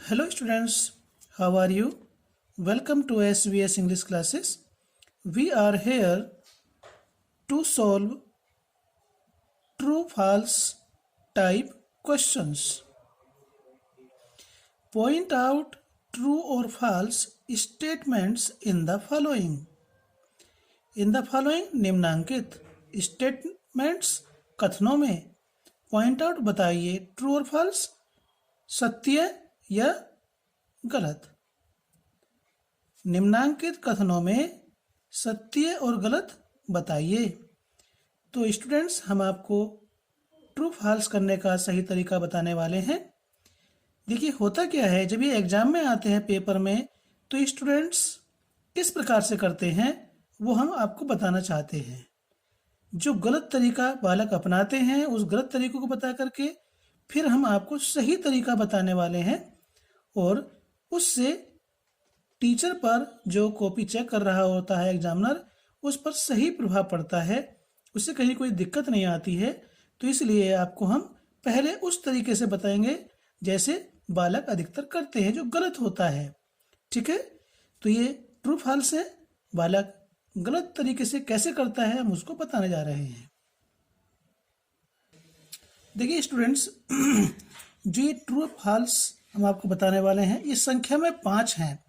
Hello students, how are you? Welcome to SVS English classes. We are here to solve true false type questions. Point out true or false statements in the following. In the following निम्नांकित statements कथनों में point out बताइए true और false, सत्य या गलत। निम्नांकित कथनों में सत्य और गलत बताइए। तो स्टूडेंट्स, हम आपको ट्रू फॉल्स करने का सही तरीका बताने वाले हैं। देखिए, होता क्या है, जब ये एग्जाम में आते हैं पेपर में, तो स्टूडेंट्स किस प्रकार से करते हैं वो हम आपको बताना चाहते हैं। जो गलत तरीका बालक अपनाते हैं, उस गलत तरीकों को बता करके फिर हम आपको सही तरीका बताने वाले हैं, और उससे टीचर पर जो कॉपी चेक कर रहा होता है एग्जामिनर, उस पर सही प्रभाव पड़ता है, उससे कहीं कोई दिक्कत नहीं आती है। तो इसलिए आपको हम पहले उस तरीके से बताएंगे जैसे बालक अधिकतर करते हैं, जो गलत होता है। ठीक है, तो ये ट्रू फॉल्स है। बालक गलत तरीके से कैसे करता है हम उसको बताने जा रहे हैं। देखिए स्टूडेंट्स, जो ये ट्रू फॉल्स हम आपको बताने वाले हैं, ये संख्या में 5 हैं।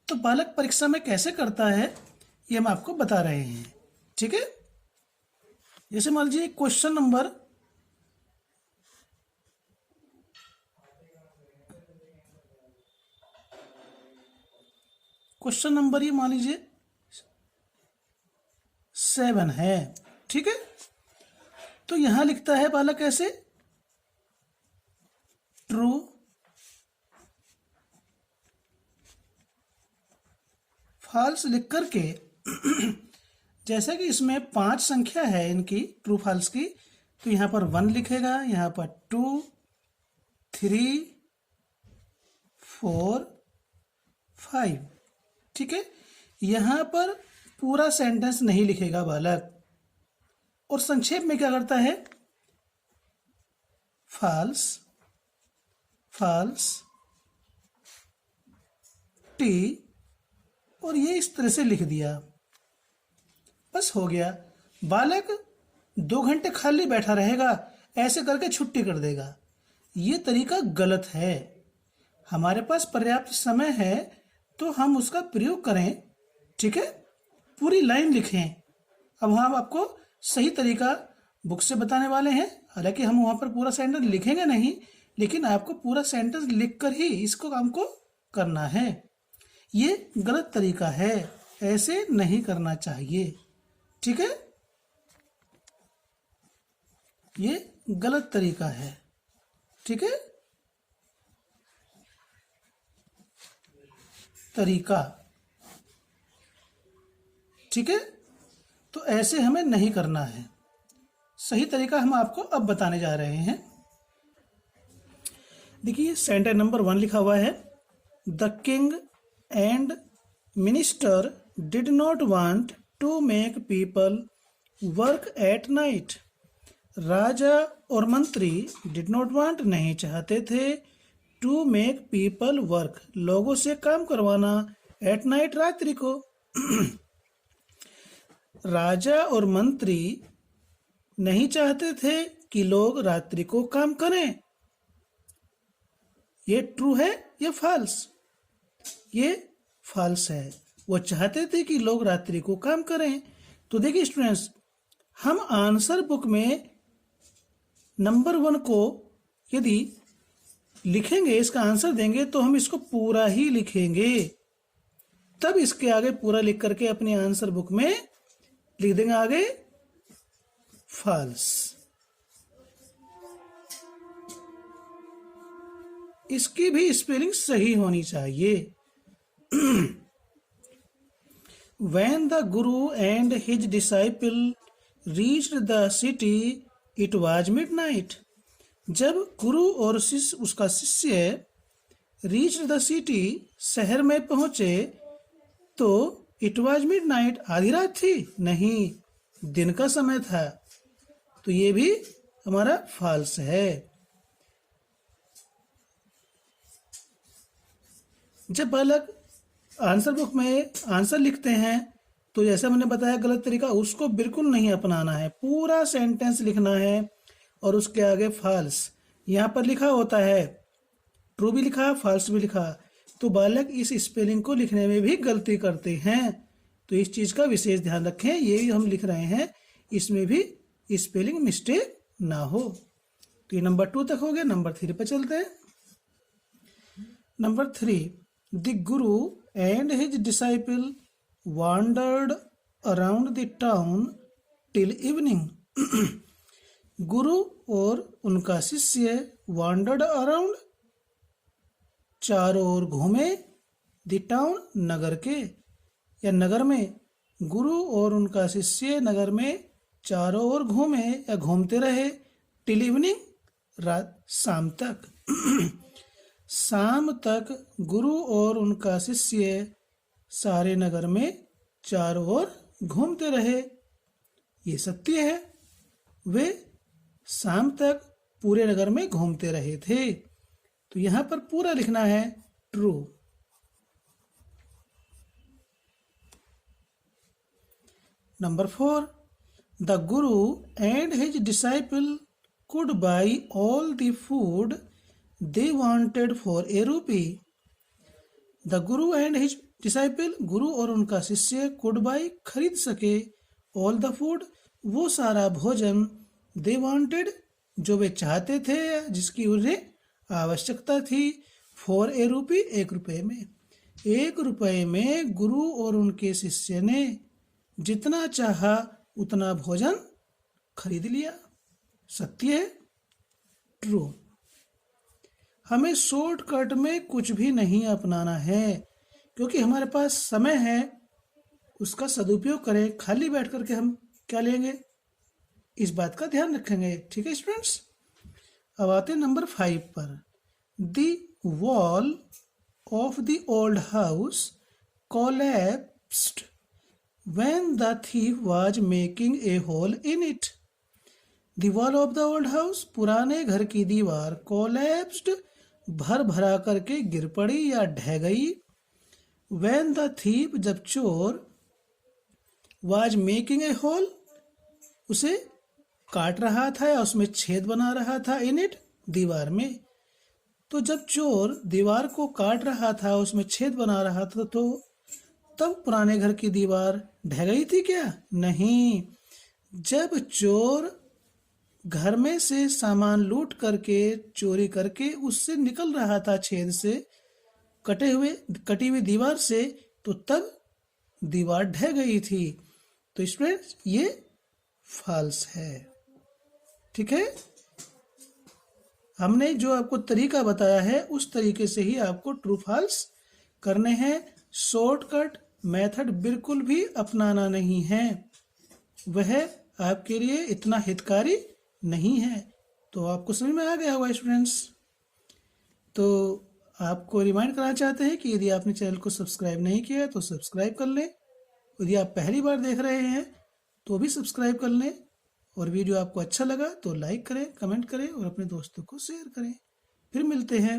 तो बालक परीक्षा में कैसे करता है ये हम आपको बता रहे हैं। ठीक है, जैसे मान लीजिए क्वेश्चन नंबर ये मान लीजिए 7 है। ठीक है, तो यहां लिखता है बालक ऐसे, ट्रू फॉल्स लिख करके जैसा कि इसमें 5 संख्या है इनकी ट्रू फॉल्स की, तो यहां पर 1 लिखेगा, यहां पर 2, 3, 4, 5। ठीक है, यहां पर पूरा सेंटेंस नहीं लिखेगा बालक, और संक्षेप में क्या करता है, फॉल्स फॉल्स टी, और ये इस तरह से लिख दिया, बस हो गया। बालक 2 घंटे खाली बैठा रहेगा, ऐसे करके छुट्टी कर देगा। ये तरीका गलत है। हमारे पास पर्याप्त समय है तो हम उसका प्रयोग करें। ठीक है, पूरी लाइन लिखें। अब हम आपको सही तरीका बुक से बताने वाले हैं। हालांकि हम वहां पर पूरा सेंटेंस लिखेंगे नहीं, लेकिन आपको पूरा सेंटेंस लिखकर ही इसको काम को करना है। ये गलत तरीका है, ऐसे नहीं करना चाहिए। ठीक है, ये गलत तरीका है। ठीक है, तरीका। ठीक है, तो ऐसे हमें नहीं करना है। सही तरीका हम आपको अब बताने जा रहे हैं। देखिए, सेंटेंस नंबर 1 लिखा हुआ है, the king and minister did not want to make people work at night. राजा और मंत्री डिड नॉट वांट नहीं चाहते थे, टू मेक पीपल वर्क लोगों से काम करवाना, एट नाइट रात्रि को। राजा और मंत्री नहीं चाहते थे कि लोग रात्रि को काम करें। ये ट्रू है या फॉल्स? ये फॉल्स है। वो चाहते थे कि लोग रात्रि को काम करें। तो देखिए स्टूडेंट्स, हम आंसर बुक में नंबर 1 को यदि लिखेंगे, इसका आंसर देंगे, तो हम इसको पूरा ही लिखेंगे, तब इसके आगे पूरा लिख करके अपनी आंसर बुक में लिख देंगे आगे फॉल्स। इसकी भी स्पेलिंग सही होनी चाहिए। When the Guru and his disciple reached the city, it was midnight. जब गुरु और उसका शिष्य reached the city, शहर में पहुंचे, तो it was midnight, आधी रात थी? नहीं, दिन का समय था। तो ये भी हमारा फॉल्स है। जब बालक आंसर बुक में आंसर लिखते हैं तो जैसा मैंने बताया गलत तरीका उसको बिल्कुल नहीं अपनाना है, पूरा सेंटेंस लिखना है और उसके आगे फॉल्स यहाँ पर लिखा होता है, ट्रू भी लिखा फॉल्स भी लिखा, तो बालक इस स्पेलिंग को लिखने में भी गलती करते हैं। तो इस चीज़ का विशेष ध्यान रखें, ये हम लिख रहे हैं इसमें भी स्पेलिंग मिस्टेक ना हो। तो ये नंबर 2 तक हो गया। नंबर 3 पर चलते हैं। Number 3, the Guru and his disciple wandered around the town till evening. गुरु और उनका शिष्य wandered around चारों ओर घूमे, the town नगर के या नगर में, गुरु और उनका शिष्य नगर में चारों ओर घूमे या घूमते रहे, till evening रात शाम तक। शाम तक गुरु और उनका शिष्य सारे नगर में चारों ओर घूमते रहे। ये सत्य है, वे शाम तक पूरे नगर में घूमते रहे थे। तो यहाँ पर पूरा लिखना है true. Number 4, the Guru and his disciple could buy all the food they wanted for a rupee. The Guru and his disciple, गुरु और उनका शिष्य could buy खरीद सके, all the food वो सारा भोजन, they wanted जो वे चाहते थे जिसकी उन्हें आवश्यकता थी, for a rupee 1 रुपये में। 1 रुपये में गुरु और उनके शिष्य ने जितना चाहा उतना भोजन खरीद लिया। सत्य है, ट्रू। हमें शॉर्टकट में कुछ भी नहीं अपनाना है, क्योंकि हमारे पास समय है, उसका सदुपयोग करें। खाली बैठ करके हम क्या लेंगे, इस बात का ध्यान रखेंगे। ठीक है स्टूडेंट्स, अब आते हैं नंबर 5 पर। The wall of the old house collapsed when the thief was making a hole in it. The wall of the old house पुराने घर की दीवार, कोलैप्स्ड भर भरा करके गिर पड़ी या ढह गई। व्हेन द थीफ जब चोर, वाज मेकिंग ए होल उसे काट रहा था या उसमें छेद बना रहा था, इन इट दीवार में। तो जब चोर दीवार को काट रहा था, उसमें छेद बना रहा था, तो तब पुराने घर की दीवार ढह गई थी क्या? नहीं। जब चोर घर में से सामान लूट करके चोरी करके उससे निकल रहा था छेद से, कटी हुई दीवार से, तो तब दीवार ढह गई थी। तो स्टूडेंट्स ये फॉल्स है। ठीक है, हमने जो आपको तरीका बताया है उस तरीके से ही आपको ट्रू फॉल्स करने हैं। शॉर्टकट मेथड बिल्कुल भी अपनाना नहीं है, वह आपके लिए इतना हितकारी नहीं है। तो आपको समझ में आ गया होगा स्टूडेंट्स। तो आपको रिमाइंड करना चाहते हैं कि यदि आपने चैनल को सब्सक्राइब नहीं किया है तो सब्सक्राइब कर लें। यदि आप पहली बार देख रहे हैं तो भी सब्सक्राइब कर लें, और वीडियो आपको अच्छा लगा तो लाइक करें, कमेंट करें और अपने दोस्तों को शेयर करें। फिर मिलते हैं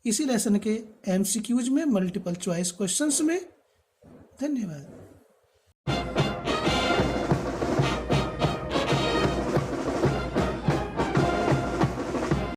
इसी लेसन के MCQs में, मल्टीपल चॉइस क्वेश्चंस में। धन्यवाद।